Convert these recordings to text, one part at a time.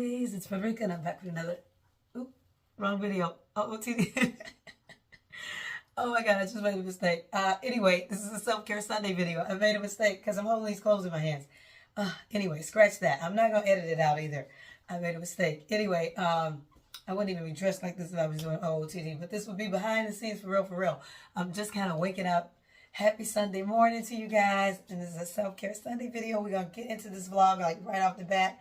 Lovelies, it's Frederica and I'm back with another, wrong video, OOTD. Oh my God, I just made a mistake. Anyway, this is a self-care Sunday video. I made a mistake because I'm holding these clothes in my hands. Anyway, scratch that. I'm not going to edit it out either. I made a mistake. Anyway, I wouldn't even be dressed like this if I was doing OOTD, but this would be behind the scenes for real. I'm just kind of waking up. Happy Sunday morning to you guys. And this is a self-care Sunday video. We're going to get into this vlog like right off the bat.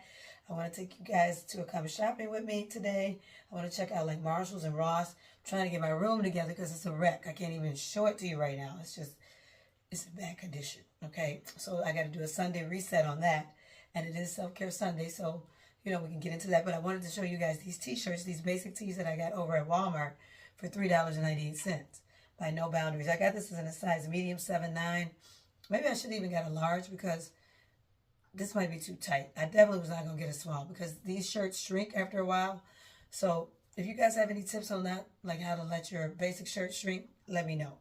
I want to take you guys to come shopping with me today. I want to check out like Marshalls and Ross. I'm trying to get my room together because it's a wreck. I can't even show it to you right now. It's in bad condition. Okay, so I got to do a Sunday reset on that. And it is self-care Sunday, so you know we can get into that. But I wanted to show you guys these t-shirts, these basic tees that I got over at Walmart for $3.98 by No Boundaries. I got this in a size medium 7'9". Maybe I should even got a large because this might be too tight. I definitely was not going to get a small because these shirts shrink after a while. So if you guys have any tips on that, like how to let your basic shirt shrink, let me know.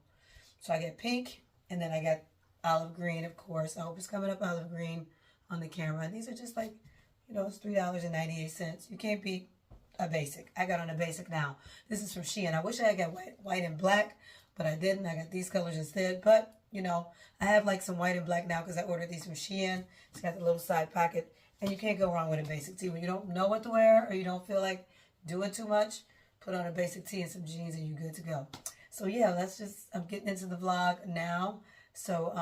So I got pink, and then I got olive green, of course. I hope it's coming up olive green on the camera. And these are just like, you know, it's $3.98. You can't beat a basic. I got on a basic now. This is from Shein. I wish I had got white and black, but I didn't. I got these colors instead. But, you know, I have like some white and black now because I ordered these from Shein. It's got the little side pocket. And you can't go wrong with a basic tee. When you don't know what to wear or you don't feel like doing too much, put on a basic tee and some jeans and you're good to go. So yeah, I'm getting into the vlog now. So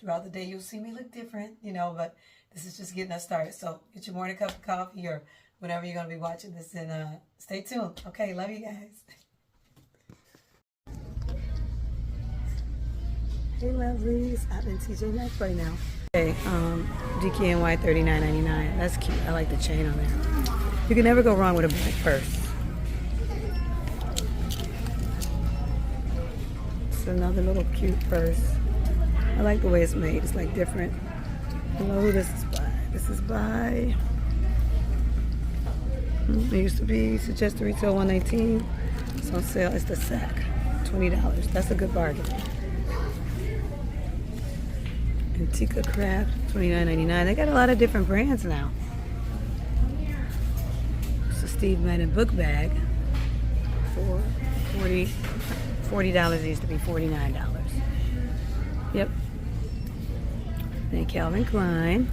throughout the day you'll see me look different, you know, but this is just getting us started. So get your morning cup of coffee or whenever you're going to be watching this, and stay tuned. Okay, love you guys. Hey lovelies, I'm in TJ Maxx right now. Okay, DKNY $39.99. That's cute. I like the chain on there. You can never go wrong with a black purse. It's another little cute purse. I like the way it's made. It's like different. I know who this is by. This is by. It used to be suggested retail $119. It's on sale. It's the sack, $20. That's a good bargain. Antica Craft, $29.99. They got a lot of different brands now. It's a Steve Madden book bag for $40. It used to be $49. Yep. Then Calvin Klein.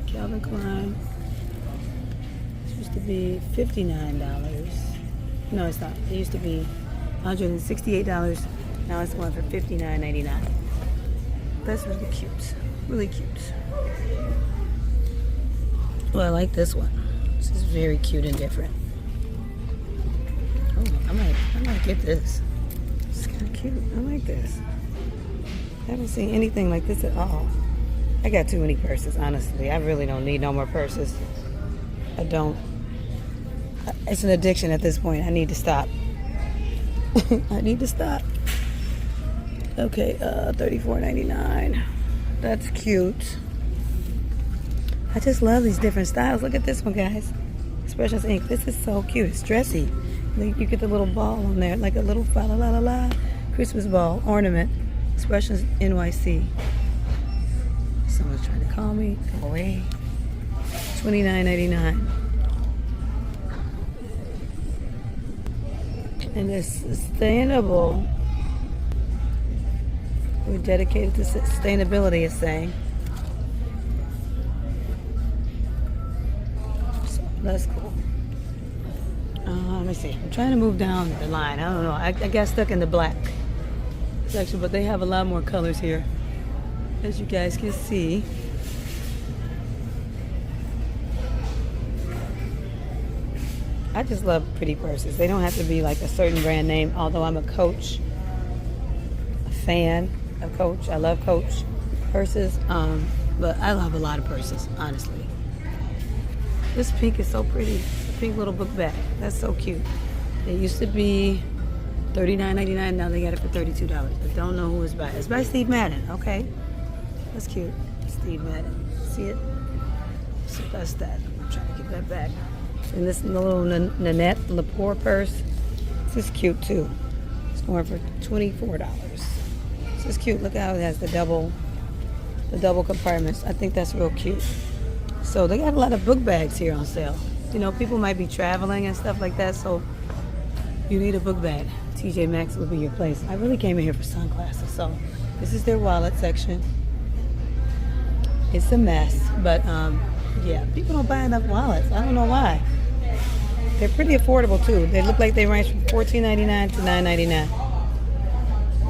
Calvin Klein. It used to be $59. No, it's not. It used to be $168. Now it's going for $59.99. That's really cute. Really cute. Well, I like this one. This is very cute and different. Oh, I might get this. It's kind of cute. I like this. I haven't seen anything like this at all. I got too many purses, honestly. I really don't need no more purses. I don't. It's an addiction at this point. I need to stop. I need to stop. Okay, $34.99. That's cute. I just love these different styles. Look at this one, guys. Expressions Ink. This is so cute. It's dressy. You get the little ball on there, like a little fa la la la la Christmas ball ornament. Expressions NYC. Someone's trying to call me. Go away. $29.99. And it's sustainable. We're dedicated to sustainability, it's saying. So that's cool. Let me see. I'm trying to move down the line. I don't know. I got stuck in the black section, but they have a lot more colors here, as you guys can see. I just love pretty purses. They don't have to be like a certain brand name, although I'm a Coach, a fan of Coach. I love Coach purses, but I love a lot of purses, honestly. This pink is so pretty. The pink little book bag. That's so cute. It used to be $39.99. Now they got it for $32. I don't know who it's by. It's by Steve Madden. Okay, that's cute. Steve Madden. See it? So that's that. I'm trying to get that back. And this little Nanette Lepore purse. This is cute too. It's going for $24. This is cute. Look how it has the double compartments. I think that's real cute. So they got a lot of book bags here on sale. You know, people might be traveling and stuff like that, so you need a book bag. TJ Maxx would be your place. I really came in here for sunglasses, so this is their wallet section. It's a mess, but yeah, people don't buy enough wallets. I don't know why. They're pretty affordable too. They look like they range from $14.99 to $9.99.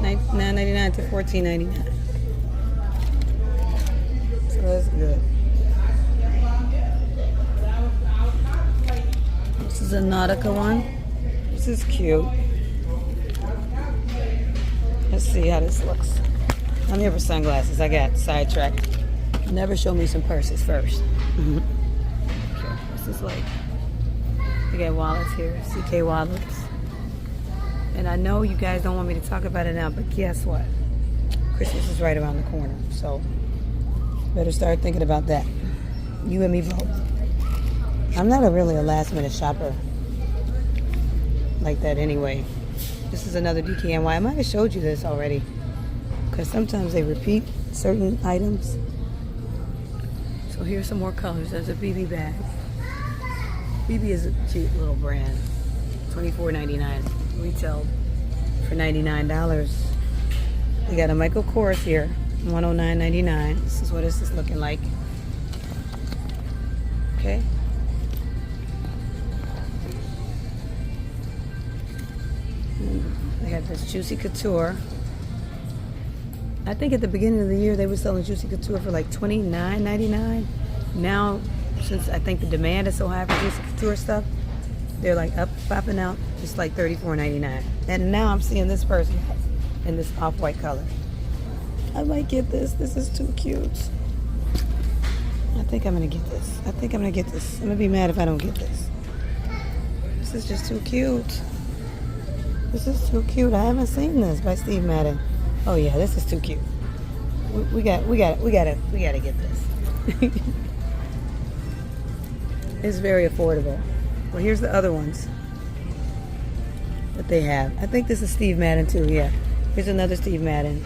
$9.99 to $14.99. So that's good. This is a Nautica one. This is cute. Let's see how this looks. I'm here for sunglasses. I got sidetracked. Never show me some purses first. Okay, this is like, we got wallets here, CK wallets. And I know you guys don't want me to talk about it now, but guess what? Christmas is right around the corner, so better start thinking about that. You and me both. I'm not really a last minute shopper like that anyway. This is another DKNY. I might have showed you this already, because sometimes they repeat certain items. So here's some more colors. There's a BB bag. BB is a cute little brand. $24.99. Retail for $99. They got a Michael Kors here. $109.99. This is what this is looking like. Okay. They got this Juicy Couture. I think at the beginning of the year they were selling Juicy Couture for like $29.99. Now, since I think the demand is so high for Juicy Couture stuff, they're like popping out just like $34.99. And now I'm seeing this purse in this off-white color. I might get this. This is too cute. I think I'm gonna get this. I think I'm gonna get this. I'm gonna be mad if I don't get this. This is just too cute. This is too cute. I haven't seen this by Steve Madden. Oh yeah, this is too cute. We gotta get this. It's very affordable. Well, here's the other ones that they have. I think this is Steve Madden too. Yeah, here's another Steve Madden.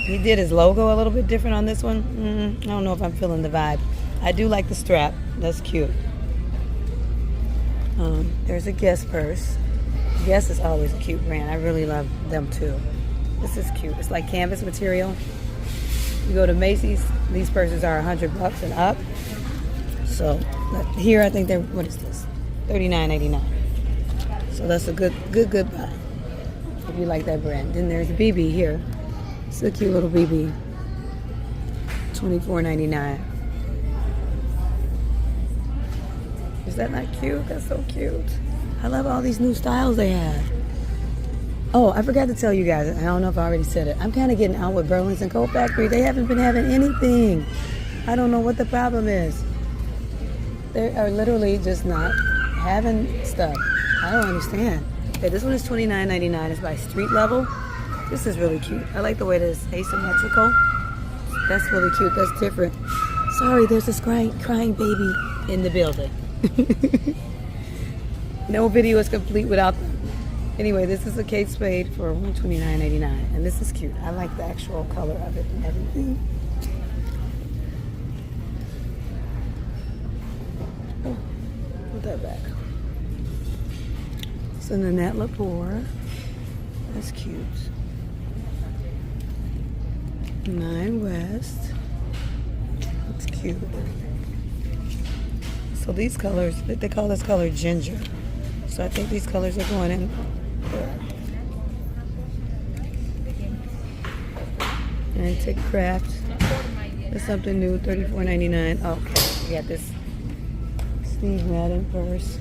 He did his logo a little bit different on this one. I don't know if I'm feeling the vibe. I do like the strap. That's cute. There's a Guess purse. Guess is always a cute brand. I really love them too. This is cute. It's like canvas material. You go to Macy's, these purses are $100 and up. So here I think they're, what is this? $39.89. So that's a good buy if you like that brand. Then there's BB here. It's a cute little BB. $24.99. Is that not cute? That's so cute. I love all these new styles they have. Oh, I forgot to tell you guys. I don't know if I already said it. I'm kind of getting out with Burlington Coat Factory. They haven't been having anything. I don't know what the problem is. They are literally just not having stuff. I don't understand. Okay, this one is $29.99. It's by Street Level. This is really cute. I like the way this is asymmetrical. That's really cute. That's different. Sorry, there's this crying baby in the building. No video is complete without them. Anyway, this is a Kate Spade for $129.89, and this is cute. I like the actual color of it and everything. Oh, put that back. It's a Nanette Lepore. That's cute. 9 West. That's cute. So these colors, they call this color ginger. So I think these colors are going in. Antique Craft. That's something new, $34.99. Okay, we got this Steve Madden purse.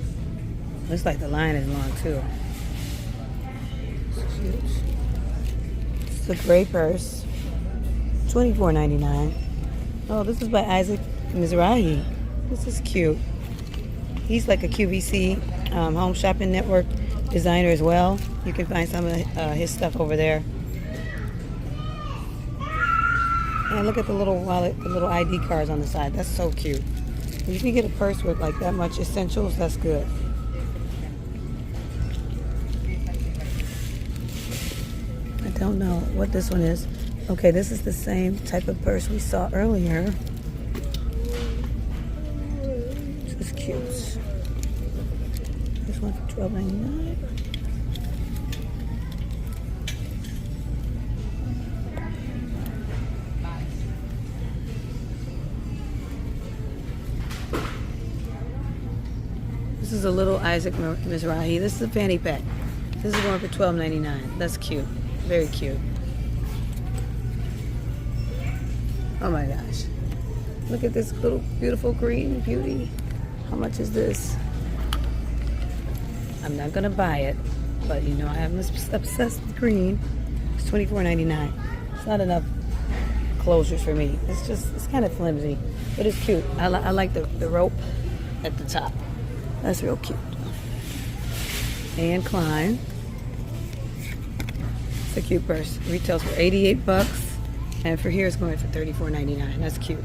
Looks like the line is long too. It's cute. It's a gray purse. $24.99. Oh, this is by Isaac Mizrahi. This is cute. He's like a QVC Home Shopping Network designer as well. You can find some of his stuff over there. And look at the little wallet, the little ID cards on the side. That's so cute. If you can get a purse with like that much essentials, that's good. I don't know what this one is. Okay, this is the same type of purse we saw earlier. $12.99. This is a little Isaac Mizrahi. This is a fanny pack. This is going for $12.99. That's cute. Very cute. Oh my gosh. Look at this little beautiful green beauty. How much is this? I'm not gonna buy it, but you know I am obsessed with green. It's $24.99. It's not enough closures for me. It's kind of flimsy, but it's cute. I like the rope at the top. That's real cute. And Klein. It's a cute purse. Retails for $88, and for here it's going for $34.99. That's cute.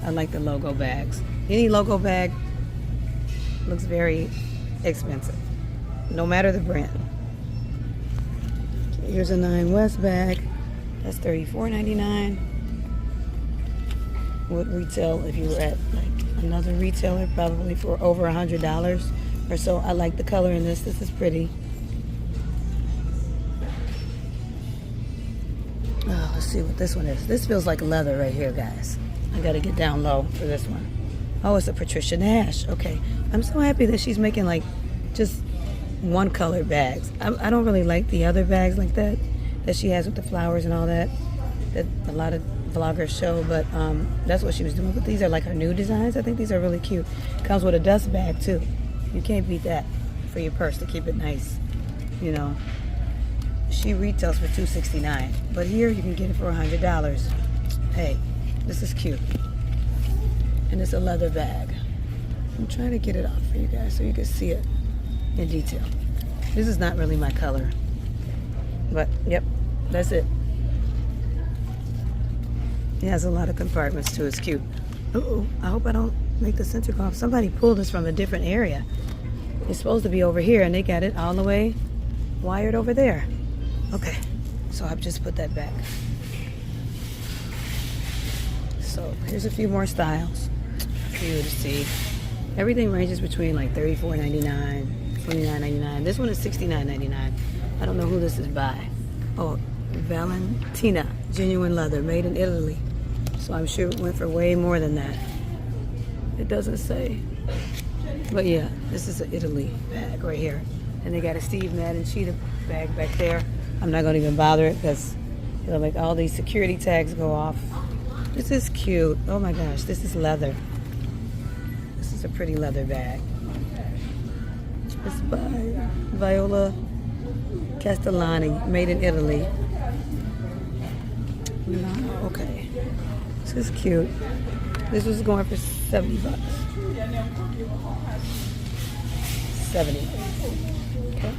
I like the logo bags. Any logo bag looks very expensive, no matter the brand. Here's a 9 West bag. That's $34.99. Would retail if you were at like another retailer probably for over $100 or so. I like the color in this. This is pretty. Oh, let's see what this one is. This feels like leather right here, guys. I gotta get down low for this one. Oh, it's a Patricia Nash. Okay. I'm so happy that she's making like just one color bags. I don't really like the other bags like that she has with the flowers and all that a lot of vloggers show, but that's what she was doing. But these are like her new designs. I think these are really cute. Comes with a dust bag too. You can't beat that for your purse to keep it nice. You know, she retails for $269, but here you can get it for $100. Hey, this is cute, and it's a leather bag. I'm trying to get it off for you guys so you can see it in detail. This is not really my color, but yep, that's it. It has a lot of compartments too. It's cute. Uh-oh, I hope I don't make the center go off. Somebody pulled this from a different area. It's supposed to be over here, and they got it all the way wired over there. Okay, so I've just put that back. So here's a few more styles for you to see. Everything ranges between like $34.99, $29.99. This one is $69.99. I don't know who this is by. Oh, Valentina, genuine leather, made in Italy. So I'm sure it went for way more than that. It doesn't say. But yeah, this is an Italy bag right here. And they got a Steve Madden cheetah bag back there. I'm not gonna even bother it because it'll make all these security tags go off. This is cute. Oh my gosh, this is leather. This is a pretty leather bag. It's by Viola Castellani, made in Italy. No, okay. This is cute. This was going for $70. 70. Okay.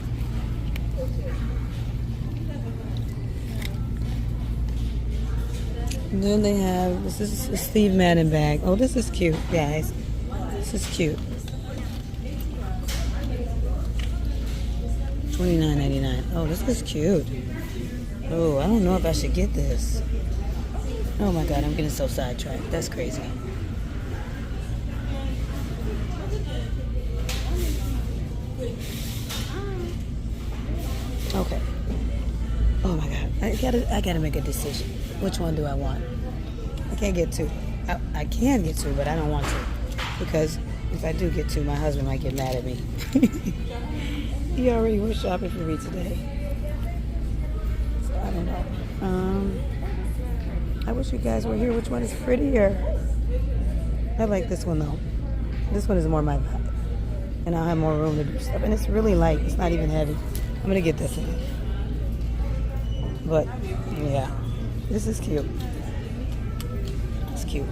And then they have, this is a Steve Madden bag. Oh, this is cute, guys. This is cute. $29.99. Oh, this is cute. Oh, I don't know if I should get this. Oh my God, I'm getting so sidetracked. That's crazy. Okay. Oh my God, I gotta make a decision. Which one do I want? I can't get two. I can get two, but I don't want to, because if I do get two, my husband might get mad at me. He already went shopping for me today, so I don't know. I wish you guys were here. Which one is prettier? I like this one though. This one is more my vibe, and I'll have more room to do stuff. And it's really light. It's not even heavy. I'm gonna get this one. But yeah, this is cute. It's cute.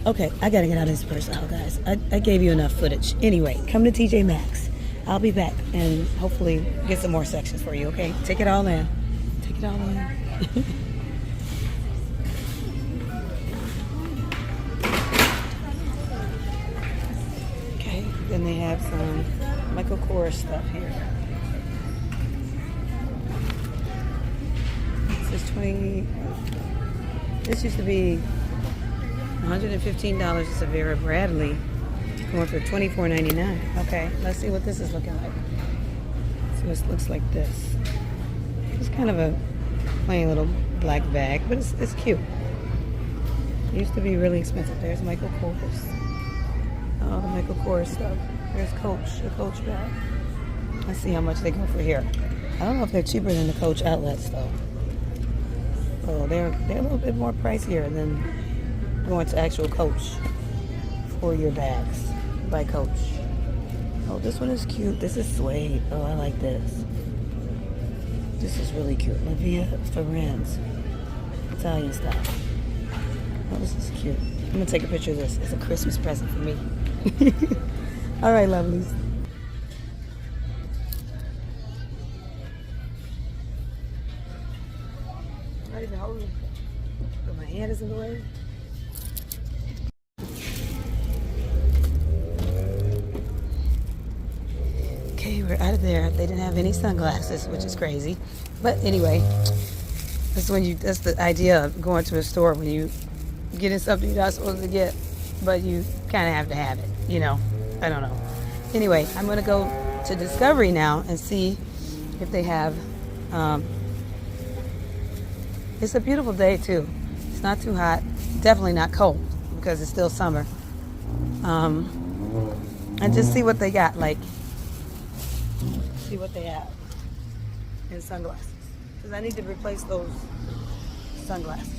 Okay, I gotta get out of this purse now, guys. I gave you enough footage. Anyway, come to TJ Maxx. I'll be back and hopefully get some more sections for you. Okay, take it all in. Take it all in. Then they have some Michael Kors stuff here. This is This used to be $115. It's a Vera Bradley. Going for $24.99. Okay, let's see what this is looking like. So this looks like this. It's kind of a plain little black bag, but it's cute. It used to be really expensive. There's Michael Kors. Oh, the Michael Kors stuff. There's Coach, the Coach bag. Let's see how much they go for here. I don't know if they're cheaper than the Coach outlets though. Oh, they're a little bit more pricier than going to actual Coach for your bags by Coach. Oh, this one is cute. This is suede. Oh, I like this. This is really cute. Livia Ferenz. Italian style. Oh, this is cute. I'm going to take a picture of this. It's a Christmas present for me. All right, lovelies. I'm not even holding it. But my hand is in the way. Okay, we're out of there. They didn't have any sunglasses, which is crazy. But anyway, that's the idea of going to a store when you getting something you're not supposed to get, but you kind of have to have it, you know. I don't know. Anyway, I'm going to go to Discovery now and see if they have, it's a beautiful day too. It's not too hot, definitely not cold because it's still summer. And just see what they got, like, see what they have in sunglasses. Because I need to replace those sunglasses.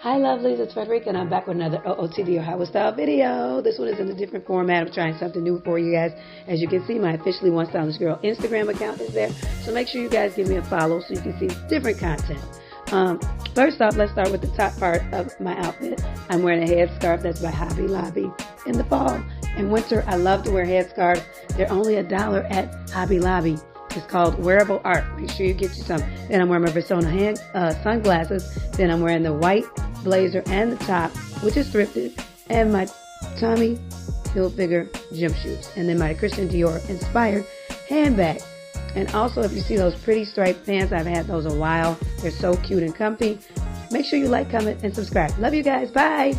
Hi lovelies, it's Frederica and I'm back with another OOTD or Highway Style video. This one is in a different format. I'm trying something new for you guys. As you can see, my officially One Stylish Girl Instagram account is there. So make sure you guys give me a follow so you can see different content. First off, let's start with the top part of my outfit. I'm wearing a headscarf that's by Hobby Lobby. In the fall and winter, I love to wear headscarves. They're only $1 at Hobby Lobby. It's called Wearable Art. Make sure you get you some. Then I'm wearing my Persona sunglasses. Then I'm wearing the white blazer and the top, which is thrifted, and my Tommy Hilfiger gym shoes. And then my Christian Dior inspired handbag. And also, if you see those pretty striped pants, I've had those a while. They're so cute and comfy. Make sure you like, comment, and subscribe. Love you guys. Bye.